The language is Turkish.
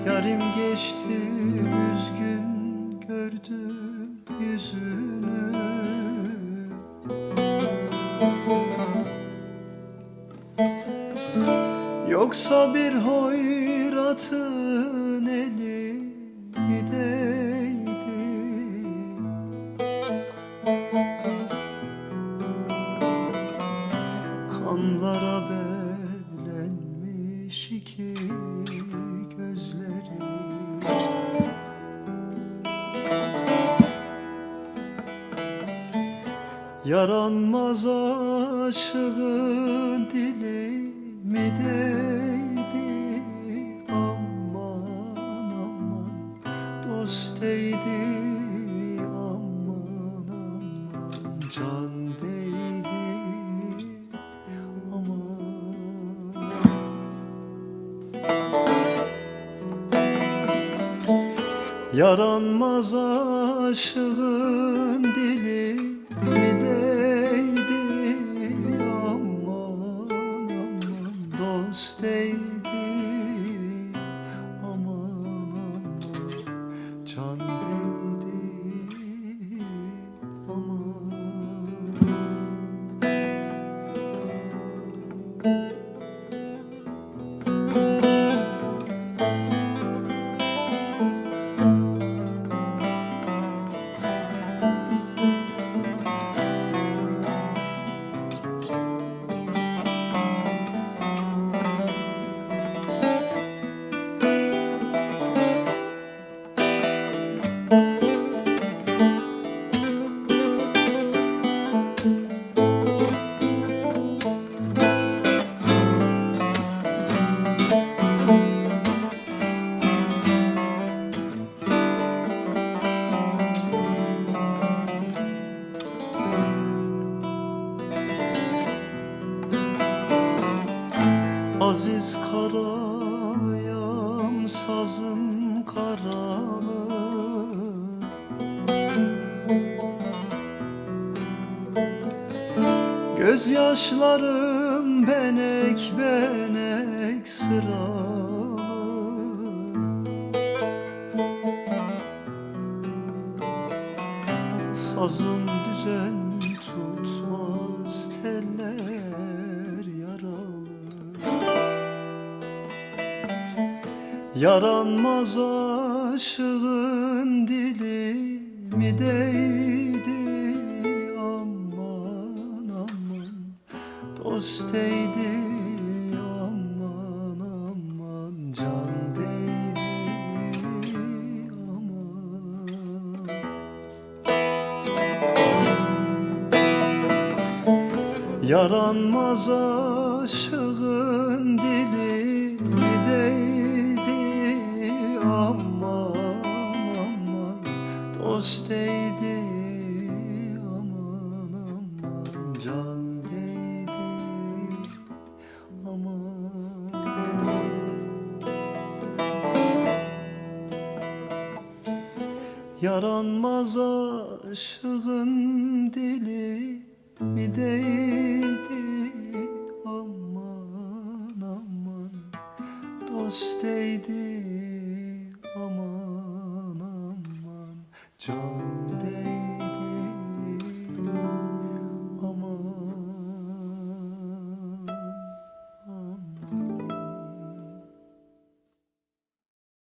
Yarim geçti üzgün, gördüm yüzünü. Yoksa bir hoyratın eli mideydi. Kanlara belenmiş iki gözleri. Yaranmaz aşığın dili mideydi. Aman aman dost değdi, aman aman can değdi, aman. Yaranmaz aşığın dili mideydi. Aman aman dost değdi, aman aman can değdi, aman. Aziz karalıyam, sazım karalı. Gözyaşlarım benek benek sıralı. Sazım düzen tutmaz, teller yaralı. Yaranmaz aşığın dili mideydi. Aman aman dost değdi, aman aman can değdi, aman. Yaranmaz aşığın dili mideydi. Aman aman dost değdi, aman aman can değdi, aman. Yaranmaz aşığın dili mideydi. Aman aman dost değdi, aman aman can